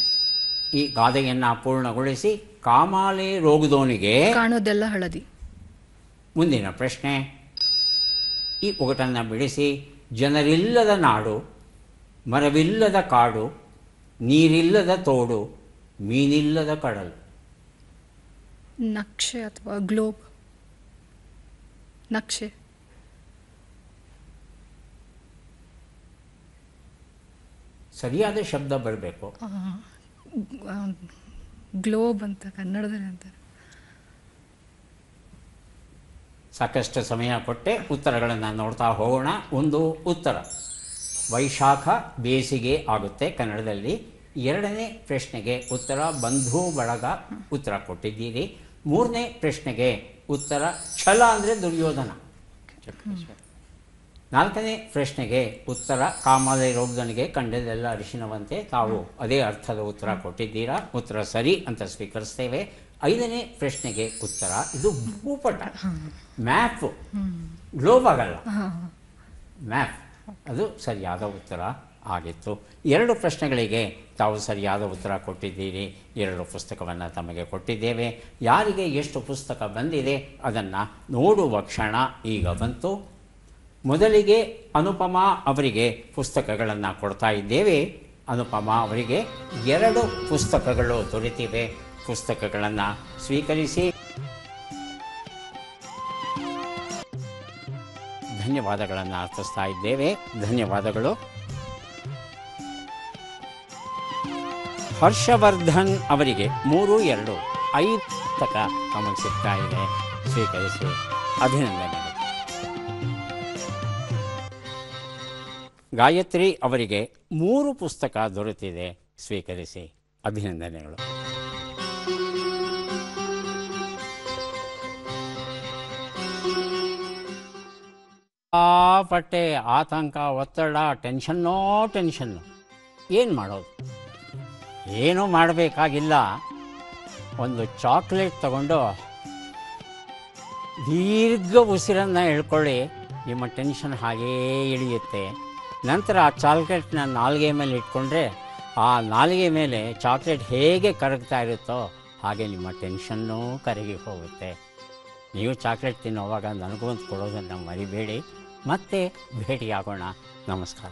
ಈ ಗಾದೆಯನ್ನು ಪೂರ್ಣಗೊಳಿಸಿ ಕಾಮಾಲೆ ರೋಗದೋನಿಗೆ ಕಾಣೋದೆಲ್ಲ ಹಳದಿ. ಮುಂದಿನ ಪ್ರಶ್ನೆ ಈ ಒಗಟನ್ನು ಬಿಡಿಸಿ ಜನರಿಲ್ಲದ ನಾಡು, ಮರವಿಲ್ಲದ ಕಾಡು, ನೀರಿಲ್ಲದ ತೋಡು, ಮೀನಿಲ್ಲದ ಕಡಲು. ನಕ್ಷೆ ಅಥವಾ ಗ್ಲೋಬ್. ನಕ್ಷೆ. ಸರಿಯಾದ ಶಬ್ದ ಬರಬೇಕು. ಗ್ಲೋಬ್ ಅಂತ ಕನ್ನಡದಲ್ಲಿ ಅಂತಾರೆ. ಸಾಕಷ್ಟು ಸಮಯ ಕೊಟ್ಟೆ ಉತ್ತರಗಳನ್ನು ನೋಡ್ತಾ ಹೋಗೋಣ. ಒಂದು ಉತ್ತರ ವೈಶಾಖ ಬೇಸಿಗೆ ಆಗುತ್ತೆ ಕನ್ನಡದಲ್ಲಿ. 2ನೇ ಪ್ರಶ್ನೆಗೆ ಉತ್ತರ ಬಂಧು ಬಳಗ ಉತ್ತರ ಕೊಟ್ಟಿದ್ದೀರಿ. 3ನೇ ಪ್ರಶ್ನೆಗೆ ಉತ್ತರ ಛಲ ಅಂದರೆ ದುರ್ಯೋಧನ. 4ನೇ ಪ್ರಶ್ನೆಗೆ ಉತ್ತರ ಕಾಮಾಲೆ ರೋಗದನಿಗೆ ಕಂಡದೆಲ್ಲ ಅರಿಶಿನವಂತೆ. ತಾವು ಅದೇ ಅರ್ಥದ ಉತ್ತರ ಕೊಟ್ಟಿದ್ದೀರಾ. ಉತ್ತರ ಸರಿ ಅಂತ ಸ್ವೀಕರಿಸ್ತೇವೆ. 5ನೇ ಪ್ರಶ್ನೆಗೆ ಉತ್ತರ ಇದು ಭೂಪಟ, ಮ್ಯಾಪ್, ಗ್ಲೋಬ್ ಆಗಲ್ಲ, ಮ್ಯಾಪ್. ಅದು ಸರಿಯಾದ ಉತ್ತರ ಆಗಿತ್ತು. 2 ಪ್ರಶ್ನೆಗಳಿಗೆ ತಾವು ಸರಿಯಾದ ಉತ್ತರ ಕೊಟ್ಟಿದ್ದೀರಿ. 2 ಪುಸ್ತಕವನ್ನು ತಮಗೆ ಕೊಟ್ಟಿದ್ದೇವೆ. ಯಾರಿಗೆ ಎಷ್ಟು ಪುಸ್ತಕ ಬಂದಿದೆ ಅದನ್ನು ನೋಡುವ ಕ್ಷಣ ಈಗ ಬಂತು. ಮೊದಲಿಗೆ ಅನುಪಮಾ ಅವರಿಗೆ ಪುಸ್ತಕಗಳನ್ನು ಕೊಡ್ತಾ ಇದ್ದೇವೆ. ಅನುಪಮಾ ಅವರಿಗೆ 2 ಪುಸ್ತಕಗಳು ದೊರೆತಿವೆ. ಪುಸ್ತಕಗಳನ್ನು ಸ್ವೀಕರಿಸಿ ಧನ್ಯವಾದಗಳನ್ನು ಅರ್ಪಿಸ್ತಾ ಇದ್ದೇವೆ. ಧನ್ಯವಾದಗಳು. ಹರ್ಷವರ್ಧನ್ ಅವರಿಗೆ 3, 2, 5 ಪುಸ್ತಕ ನಮಗೆ ಸಿಗ್ತಾ ಇದೆ. ಸ್ವೀಕರಿಸಿ ಅಭಿನಂದನೆಗಳು. ಗಾಯತ್ರಿ ಅವರಿಗೆ 3 ಪುಸ್ತಕ ದೊರೆತಿದೆ. ಸ್ವೀಕರಿಸಿ ಅಭಿನಂದನೆಗಳು. ಪಟ್ಟೆ ಆತಂಕ, ಒತ್ತಡ, ಟೆನ್ಷನ್ನೋ ಟೆನ್ಷನ್ನು. ಏನು ಮಾಡೋದು? ಏನೂ ಮಾಡಬೇಕಾಗಿಲ್ಲ. ಒಂದು ಚಾಕ್ಲೇಟ್ ತಗೊಂಡು ದೀರ್ಘ ಉಸಿರನ್ನು ಎಳ್ಕೊಳ್ಳಿ. ನಿಮ್ಮ ಟೆನ್ಷನ್ ಹಾಗೇ ಇಳಿಯುತ್ತೆ. ನಂತರ ಆ ಚಾಕ್ಲೇಟ್ನ ನಾಲಿಗೆ ಮೇಲೆ ಇಟ್ಕೊಂಡ್ರೆ ಆ ನಾಲಿಗೆ ಮೇಲೆ ಚಾಕ್ಲೇಟ್ ಹೇಗೆ ಕರಗ್ತಾ ಇರುತ್ತೋ ಹಾಗೆ ನಿಮ್ಮ ಟೆನ್ಷನ್ನೂ ಕರಗಿ ಹೋಗುತ್ತೆ. ನೀವು ಚಾಕ್ಲೇಟ್ ತಿನ್ನೋವಾಗ ನನಗೂ ಒಂದು ಕೊಡೋದನ್ನು ಮರಿಬೇಡಿ. ಮತ್ತೆ ಭೇಟಿಯಾಗೋಣ. ನಮಸ್ಕಾರ.